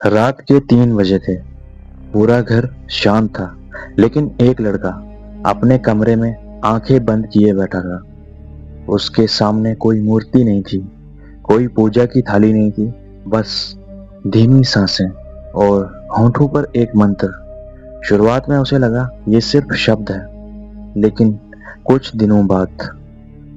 रात के 3 बजे थे। पूरा घर शांत था, लेकिन एक लड़का अपने कमरे में आंखें बंद किए बैठा था। उसके सामने कोई मूर्ति नहीं थी, कोई पूजा की थाली नहीं थी, बस धीमी सांसें और होंठों पर एक मंत्र। शुरुआत में उसे लगा ये सिर्फ शब्द है, लेकिन कुछ दिनों बाद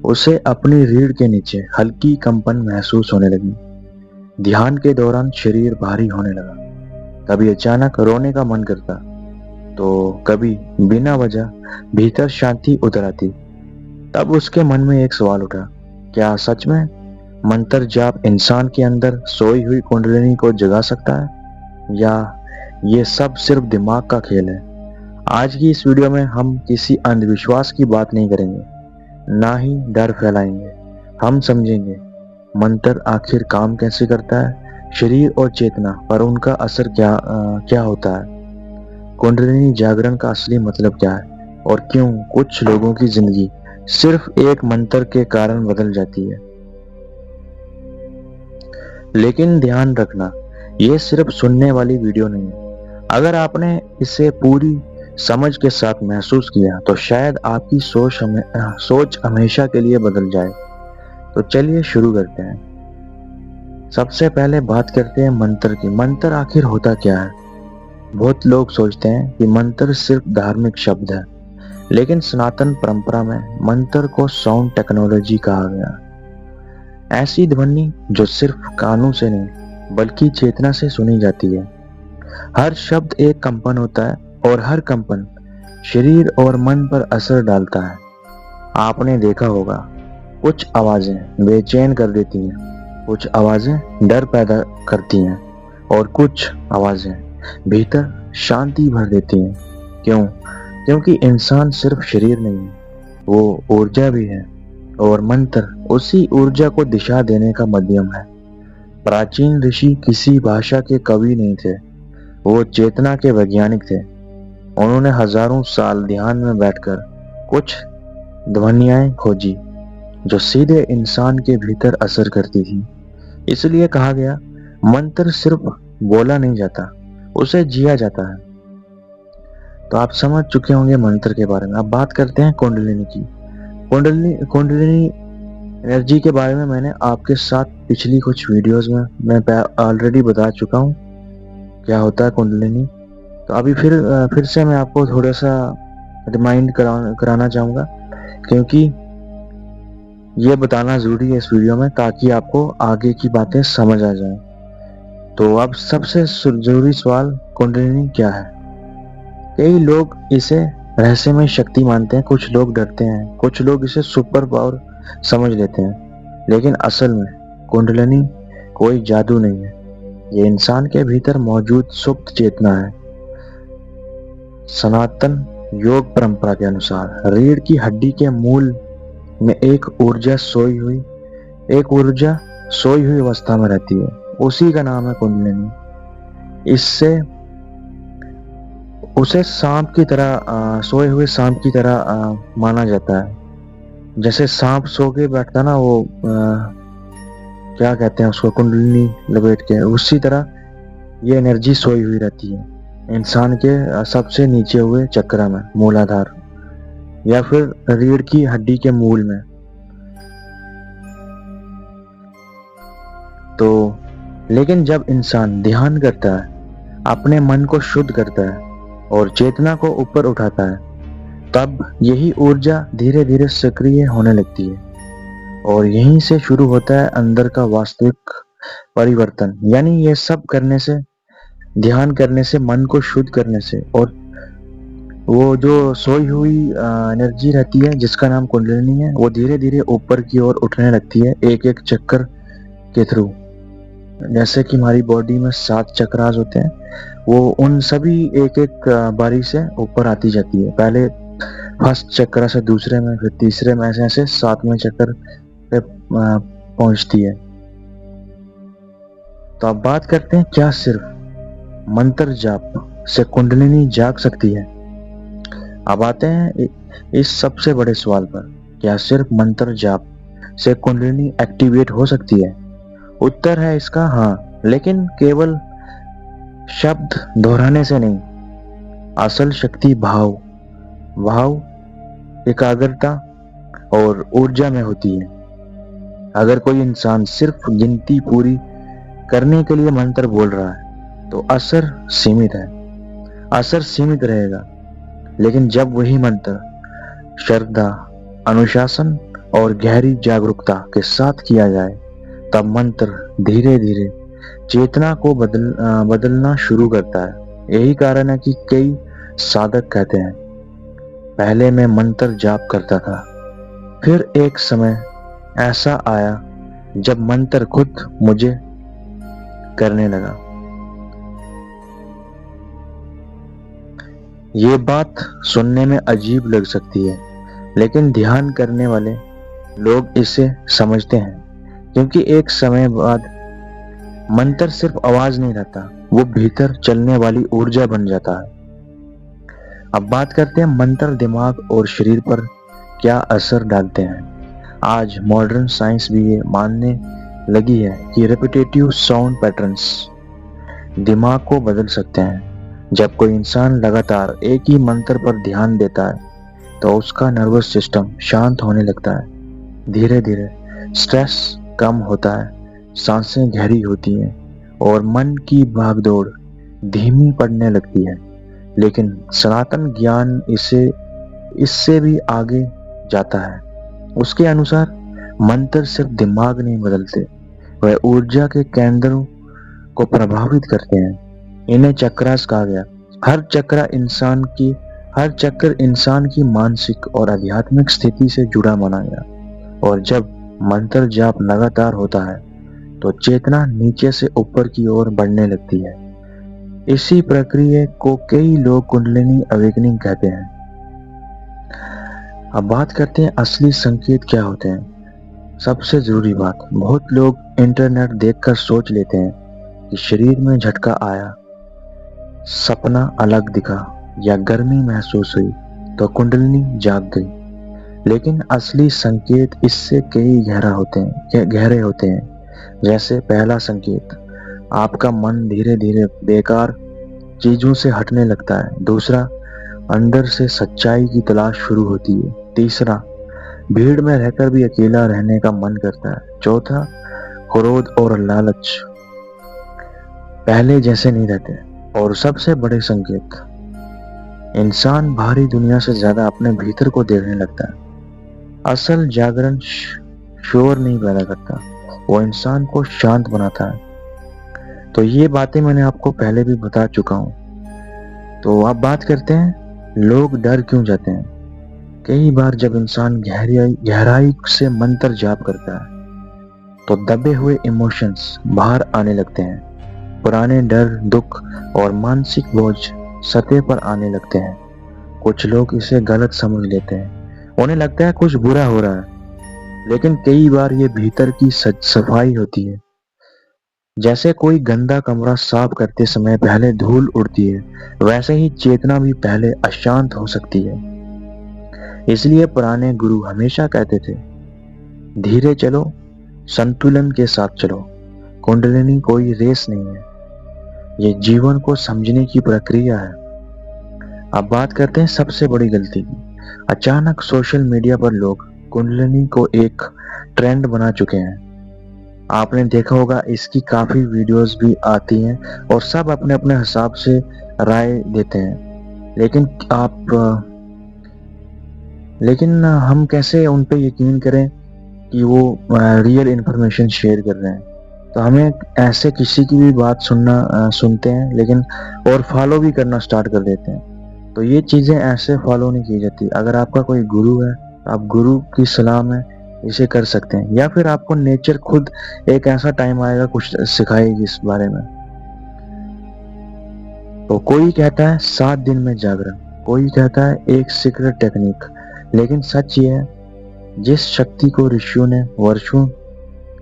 उसे अपनी रीढ़ के नीचे हल्की कंपन महसूस होने लगी। ध्यान के दौरान शरीर भारी होने लगा। कभी अचानक रोने का मन करता, तो कभी बिना वजह भीतर शांति उतर आती। तब उसके मन में एक सवाल उठा, क्या सच में मंत्र जाप इंसान के अंदर सोई हुई कुंडलिनी को जगा सकता है, या ये सब सिर्फ दिमाग का खेल है? आज की इस वीडियो में हम किसी अंधविश्वास की बात नहीं करेंगे, ना ही डर फैलाएंगे। हम समझेंगे मंत्र आखिर काम कैसे करता है, शरीर और चेतना पर उनका असर क्या होता है, कुंडलिनी जागरण का असली मतलब क्या है, और क्यों कुछ लोगों की जिंदगी सिर्फ एक मंत्र के कारण बदल जाती है। लेकिन ध्यान रखना, ये सिर्फ सुनने वाली वीडियो नहीं है। अगर आपने इसे पूरी समझ के साथ महसूस किया, तो शायद आपकी सोच हमेशा के लिए बदल जाए। तो चलिए शुरू करते हैं। सबसे पहले बात करते हैं मंत्र की। मंत्र आखिर होता क्या है? बहुत लोग सोचते हैं कि मंत्र सिर्फ धार्मिक शब्द है, लेकिन सनातन परंपरा में मंत्र को साउंड टेक्नोलॉजी कहा गया। ऐसी ध्वनि जो सिर्फ कानों से नहीं, बल्कि चेतना से सुनी जाती है। हर शब्द एक कंपन होता है, और हर कंपन शरीर और मन पर असर डालता है। आपने देखा होगा, कुछ आवाजें बेचैन कर देती हैं, कुछ आवाजें डर पैदा करती हैं, और कुछ आवाजें भीतर शांति भर देती हैं। क्यों? क्योंकि इंसान सिर्फ शरीर नहीं है, वो ऊर्जा भी है, और मंत्र उसी ऊर्जा को दिशा देने का माध्यम है। प्राचीन ऋषि किसी भाषा के कवि नहीं थे, वो चेतना के वैज्ञानिक थे। उन्होंने हजारों साल ध्यान में बैठकर कुछ ध्वनियाएं खोजी जो सीधे इंसान के भीतर असर करती थी। इसलिए कहा गया, मंत्र सिर्फ बोला नहीं जाता, उसे जिया जाता है। तो आप समझ चुके होंगे मंत्र के बारे में। अब बात करते हैं कुंडलिनी की। कुंडलिनी एनर्जी के बारे में मैंने आपके साथ पिछली कुछ वीडियोस में मैं ऑलरेडी बता चुका हूँ क्या होता है कुंडलिनी। तो अभी फिर से मैं आपको थोड़ा सा रिमाइंड कराना चाहूँगा, क्योंकि ये बताना जरूरी है इस वीडियो में, ताकि आपको आगे की बातें समझ आ जाएं। तो अब सबसे जरूरी सवाल, कुंडलिनी क्या है? कई लोग इसे रहस्यमय शक्ति मानते हैं, कुछ लोग डरते हैं, कुछ लोग इसे सुपर पावर समझ लेते हैं। लेकिन असल में कुंडलिनी कोई जादू नहीं है, ये इंसान के भीतर मौजूद सुप्त चेतना है। सनातन योग परंपरा के अनुसार रीढ़ की हड्डी के मूल में एक ऊर्जा सोई हुई अवस्था में रहती है, उसी का नाम है कुंडलिनी। उसे सांप की तरह सोए हुए सांप की तरह माना जाता है। जैसे सांप सो के बैठता ना, वो क्या कहते हैं उसको, कुंडलिनी लपेट के, उसी तरह ये एनर्जी सोई हुई रहती है इंसान के सबसे नीचे हुए चक्र में, मूलाधार, या फिर रीढ़ की हड्डी के मूल में। तो लेकिन जब इंसान ध्यान करता है, अपने मन को शुद्ध करता है और चेतना को ऊपर उठाता है, तब यही ऊर्जा धीरे धीरे सक्रिय होने लगती है, और यहीं से शुरू होता है अंदर का वास्तविक परिवर्तन। यानी ये सब करने से, ध्यान करने से, मन को शुद्ध करने से, और वो जो सोई हुई एनर्जी रहती है जिसका नाम कुंडलिनी है, वो धीरे धीरे ऊपर की ओर उठने लगती है, एक एक चक्कर के थ्रू। जैसे कि हमारी बॉडी में 7 चक्रास होते हैं, वो उन सभी एक एक बारी से ऊपर आती जाती है। पहले फर्स्ट चक्र से दूसरे में, फिर तीसरे में, ऐसे ऐसे 7वें चक्र पे पहुंचती है। तो अब बात करते हैं, क्या सिर्फ मंत्र जाप से कुंडलिनी जाग सकती है? अब आते हैं इस सबसे बड़े सवाल पर, क्या सिर्फ मंत्र जाप से कुंडलिनी एक्टिवेट हो सकती है? उत्तर है इसका हाँ, लेकिन केवल शब्द दोहराने से नहीं, असल शक्ति भाव, एकाग्रता और ऊर्जा में होती है। अगर कोई इंसान सिर्फ गिनती पूरी करने के लिए मंत्र बोल रहा है तो असर सीमित रहेगा। लेकिन जब वही मंत्र श्रद्धा, अनुशासन और गहरी जागरूकता के साथ किया जाए तब मंत्र धीरे धीरे चेतना को बदलना शुरू करता है। यही कारण है कि कई साधक कहते हैं, पहले मैं मंत्र जाप करता था, फिर एक समय ऐसा आया जब मंत्र खुद मुझे करने लगा। ये बात सुनने में अजीब लग सकती है, लेकिन ध्यान करने वाले लोग इसे समझते हैं, क्योंकि एक समय बाद मंत्र सिर्फ आवाज नहीं रहता, वो भीतर चलने वाली ऊर्जा बन जाता है। अब बात करते हैं मंत्र दिमाग और शरीर पर क्या असर डालते हैं। आज मॉडर्न साइंस भी ये मानने लगी है कि रेपिटेटिव साउंड पैटर्न्स दिमाग को बदल सकते हैं। जब कोई इंसान लगातार एक ही मंत्र पर ध्यान देता है तो उसका नर्वस सिस्टम शांत होने लगता है। धीरे धीरे स्ट्रेस कम होता है, सांसें गहरी होती हैं और मन की भागदौड़ धीमी पड़ने लगती है। लेकिन सनातन ज्ञान इससे भी आगे जाता है। उसके अनुसार मंत्र सिर्फ दिमाग नहीं बदलते, वह ऊर्जा के केंद्रों को प्रभावित करते हैं। इन्हें चक्रास कहा गया। हर चक्र इंसान की मानसिक और आध्यात्मिक स्थिति से जुड़ा माना गया, और जब मंत्र जाप लगातार होता है तो चेतना नीचे से ऊपर की ओर बढ़ने लगती है। इसी प्रक्रिया को कई लोग कुंडलिनी अवेकनिंग कहते हैं। अब बात करते हैं असली संकेत क्या होते हैं। सबसे जरूरी बात, बहुत लोग इंटरनेट देखकर सोच लेते हैं कि शरीर में झटका आया, सपना अलग दिखा या गर्मी महसूस हुई तो कुंडलिनी जाग गई। लेकिन असली संकेत इससे कई गहरे होते हैं। जैसे पहला संकेत, आपका मन धीरे धीरे बेकार चीजों से हटने लगता है। दूसरा, अंदर से सच्चाई की तलाश शुरू होती है। तीसरा, भीड़ में रहकर भी अकेला रहने का मन करता है। चौथा, क्रोध और लालच पहले जैसे नहीं रहते। और सबसे बड़े संकेत, इंसान बाहरी दुनिया से ज्यादा अपने भीतर को देखने लगता है। असल जागरण शोर नहीं पैदा करता, वो इंसान को शांत बनाता है। तो ये बातें मैंने आपको पहले भी बता चुका हूं। तो अब बात करते हैं, लोग डर क्यों जाते हैं। कई बार जब इंसान गहराई से मंत्र जाप करता है तो दबे हुए इमोशंस बाहर आने लगते हैं। पुराने डर, दुख और मानसिक बोझ सतह पर आने लगते हैं। कुछ लोग इसे गलत समझ लेते हैं, उन्हें लगता है कुछ बुरा हो रहा है, लेकिन कई बार ये भीतर की सफाई होती है। जैसे कोई गंदा कमरा साफ करते समय पहले धूल उड़ती है, वैसे ही चेतना भी पहले अशांत हो सकती है। इसलिए पुराने गुरु हमेशा कहते थे, धीरे चलो, संतुलन के साथ चलो। कुंडलिनी कोई रेस नहीं है, ये जीवन को समझने की प्रक्रिया है। अब बात करते हैं सबसे बड़ी गलती की। अचानक सोशल मीडिया पर लोग कुंडलिनी को एक ट्रेंड बना चुके हैं। आपने देखा होगा, इसकी काफी वीडियोस भी आती हैं और सब अपने अपने हिसाब से राय देते हैं। लेकिन हम कैसे उन पे यकीन करें कि वो रियल इंफॉर्मेशन शेयर कर रहे हैं। तो हमें ऐसे किसी की भी बात सुनते हैं लेकिन और फॉलो भी करना स्टार्ट कर देते हैं। तो ये चीजें ऐसे फॉलो नहीं की जाती। अगर आपका कोई गुरु है, आप गुरु की सलाह में इसे कर सकते हैं, या फिर आपको नेचर खुद एक ऐसा टाइम आएगा कुछ सिखाएगी इस बारे में। तो कोई कहता है 7 दिन में जागरण, कोई कहता है एक सीक्रेट टेक्निक, लेकिन सच ये है, जिस शक्ति को ऋषियों ने वर्षों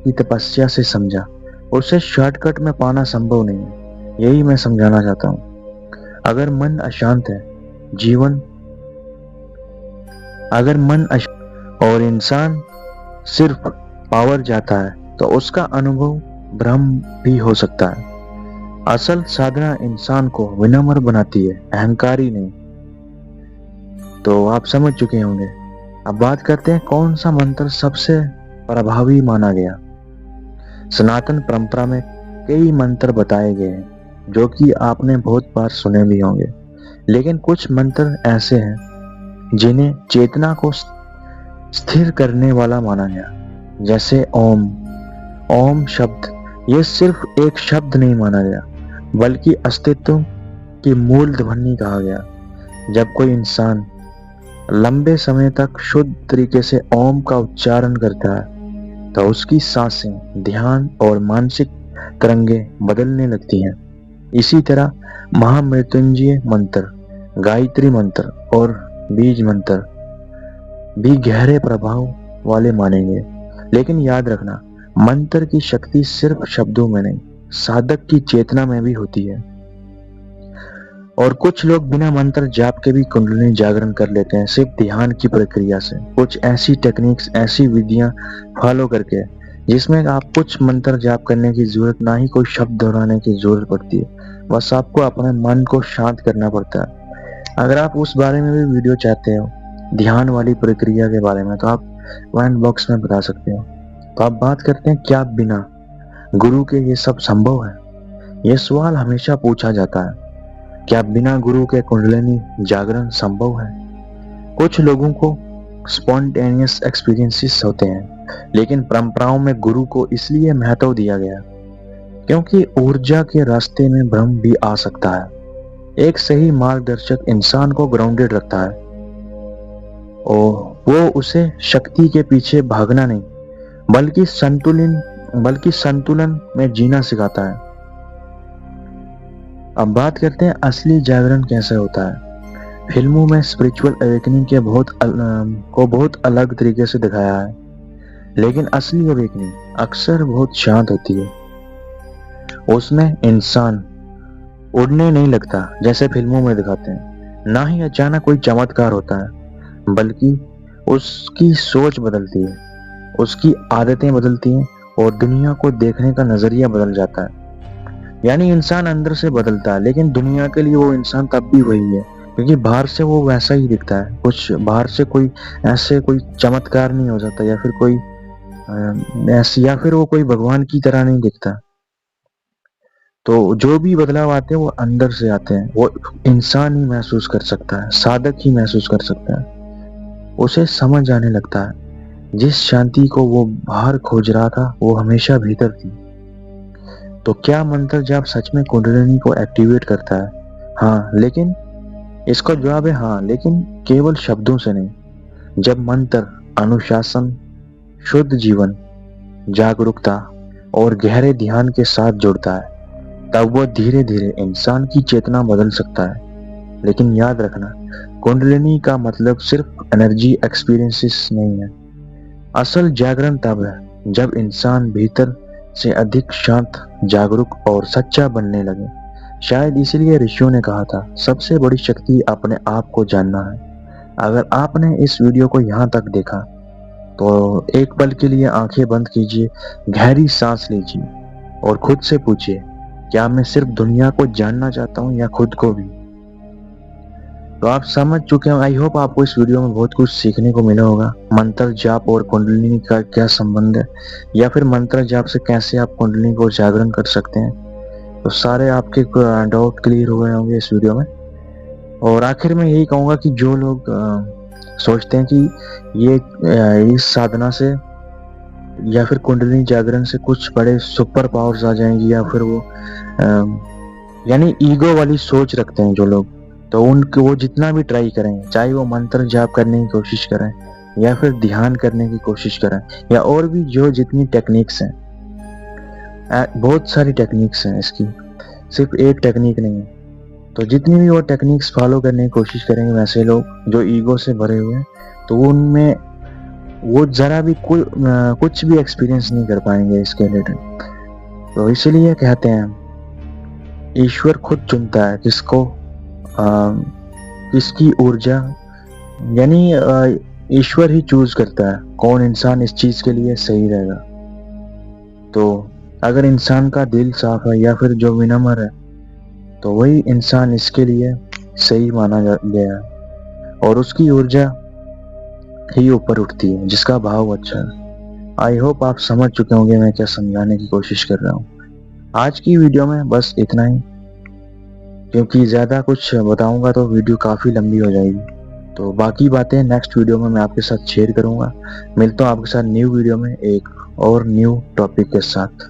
की तपस्या से समझा, उसे शॉर्टकट में पाना संभव नहीं है। यही मैं समझाना चाहता हूँ। अगर मन अशांत है, और इंसान सिर्फ पावर जाता है तो उसका अनुभव भ्रम भी हो सकता है। असल साधना इंसान को विनम्र बनाती है, अहंकारी नहीं। तो आप समझ चुके होंगे। अब बात करते हैं कौन सा मंत्र सबसे प्रभावी माना गया। सनातन परंपरा में कई मंत्र बताए गए हैं जो कि आपने बहुत बार सुने भी होंगे, लेकिन कुछ मंत्र ऐसे हैं जिन्हें चेतना को स्थिर करने वाला माना गया, जैसे ओम। ओम शब्द ये सिर्फ एक शब्द नहीं माना गया, बल्कि अस्तित्व की मूल ध्वनि कहा गया। जब कोई इंसान लंबे समय तक शुद्ध तरीके से ओम का उच्चारण करता है तो उसकी सांसें, ध्यान और मानसिक तरंगे बदलने लगती हैं। इसी तरह महामृत्युंजय मंत्र, गायत्री मंत्र और बीज मंत्र भी गहरे प्रभाव वाले मानेंगे। लेकिन याद रखना, मंत्र की शक्ति सिर्फ शब्दों में नहीं, साधक की चेतना में भी होती है। और कुछ लोग बिना मंत्र जाप के भी कुंडलिनी जागरण कर लेते हैं, सिर्फ ध्यान की प्रक्रिया से। कुछ ऐसी टेक्निक्स, ऐसी विधियां फॉलो करके जिसमें आप कुछ मंत्र जाप करने की जरूरत ना ही कोई शब्द दोहराने की जरूरत पड़ती है, बस आपको अपने मन को शांत करना पड़ता है। अगर आप उस बारे में भी वीडियो चाहते हो, ध्यान वाली प्रक्रिया के बारे में, तो आप कमेंट बॉक्स में बता सकते हो। तो आप बात करते हैं, क्या बिना गुरु के ये सब संभव है? यह सवाल हमेशा पूछा जाता है। क्या बिना गुरु के कुंडलिनी जागरण संभव है? कुछ लोगों को स्पॉन्टेनियस एक्सपीरियंसेस होते हैं, लेकिन परंपराओं में गुरु को इसलिए महत्व दिया गया क्योंकि ऊर्जा के रास्ते में भ्रम भी आ सकता है। एक सही मार्गदर्शक इंसान को ग्राउंडेड रखता है और वो उसे शक्ति के पीछे भागना नहीं, बल्कि संतुलन में जीना सिखाता है। अब बात करते हैं असली जागरण कैसे होता है। फिल्मों में स्पिरिचुअल अवेकनिंग के बहुत अलग तरीके से दिखाया है, लेकिन असली अवेकनिंग अक्सर बहुत शांत होती है। उसमें इंसान उड़ने नहीं लगता जैसे फिल्मों में दिखाते हैं, ना ही अचानक कोई चमत्कार होता है, बल्कि उसकी सोच बदलती है, उसकी आदतें बदलती हैं और दुनिया को देखने का नजरिया बदल जाता है। यानी इंसान अंदर से बदलता है, लेकिन दुनिया के लिए वो इंसान तब भी वही है, क्योंकि बाहर से वो वैसा ही दिखता है। कुछ बाहर से कोई चमत्कार नहीं हो जाता, या फिर वो कोई भगवान की तरह नहीं दिखता। तो जो भी बदलाव आते हैं वो अंदर से आते हैं, वो इंसान ही महसूस कर सकता है, साधक ही महसूस कर सकता है। उसे समझ आने लगता है जिस शांति को वो बाहर खोज रहा था वो हमेशा भीतर थी। तो क्या मंत्र जाप सच में कुंडलिनी को एक्टिवेट करता है? हाँ, लेकिन इसका जवाब है हाँ, लेकिन केवल शब्दों से नहीं। जब मंत्र अनुशासन, शुद्ध जीवन, जागरूकता और गहरे ध्यान के साथ जुड़ता है, तब वह धीरे धीरे इंसान की चेतना बदल सकता है। लेकिन याद रखना, कुंडलिनी का मतलब सिर्फ एनर्जी एक्सपीरियंसेस नहीं है। असल जागरण तब है जब इंसान भीतर से अधिक शांत, जागरूक और सच्चा बनने लगे। शायद इसीलिए ऋषियों ने कहा था, सबसे बड़ी शक्ति अपने आप को जानना है। अगर आपने इस वीडियो को यहाँ तक देखा तो एक पल के लिए आंखें बंद कीजिए, गहरी सांस लीजिए और खुद से पूछिए, क्या मैं सिर्फ दुनिया को जानना चाहता हूँ या खुद को भी? तो आप समझ चुके हो। आई होप आपको इस वीडियो में बहुत कुछ सीखने को मिला होगा। मंत्र जाप और कुंडलिनी का क्या संबंध है, या फिर मंत्र जाप से कैसे आप कुंडलिनी को जागरण कर सकते हैं, तो सारे आपके डाउट क्लियर हो गए होंगे इस वीडियो में। और आखिर में यही कहूँगा कि जो लोग सोचते हैं कि ये इस साधना से या फिर कुंडलिनी जागरण से कुछ बड़े सुपर पावर्स आ जाएंगी, या फिर वो यानी ईगो वाली सोच रखते हैं जो लोग, तो उनको वो जितना भी ट्राई करें, चाहे वो मंत्र जाप करने की कोशिश करें या फिर ध्यान करने की कोशिश करें, या और भी जो जितनी टेक्निक्स हैं, बहुत सारी टेक्निक्स हैं इसकी, सिर्फ एक टेक्निक नहीं है। तो जितनी भी वो टेक्निक्स फॉलो करने की कोशिश करेंगे, वैसे लोग जो ईगो से भरे हुए हैं, तो उनमें वो जरा भी कुछ भी एक्सपीरियंस नहीं कर पाएंगे इसके रिलेटेड। तो इसलिए कहते हैं ईश्वर खुद चुनता है किसकी ऊर्जा, यानी ईश्वर ही चूज करता है कौन इंसान इस चीज के लिए सही रहेगा। तो अगर इंसान का दिल साफ है या फिर जो विनम्र है, तो वही इंसान इसके लिए सही माना गया है और उसकी ऊर्जा ही ऊपर उठती है जिसका भाव अच्छा है। आई होप आप समझ चुके होंगे मैं क्या समझाने की कोशिश कर रहा हूँ। आज की वीडियो में बस इतना ही, क्योंकि ज़्यादा कुछ बताऊंगा तो वीडियो काफ़ी लंबी हो जाएगी। तो बाकी बातें नेक्स्ट वीडियो में मैं आपके साथ शेयर करूंगा। मिलता हूँ आपके साथ न्यू वीडियो में एक और न्यू टॉपिक के साथ।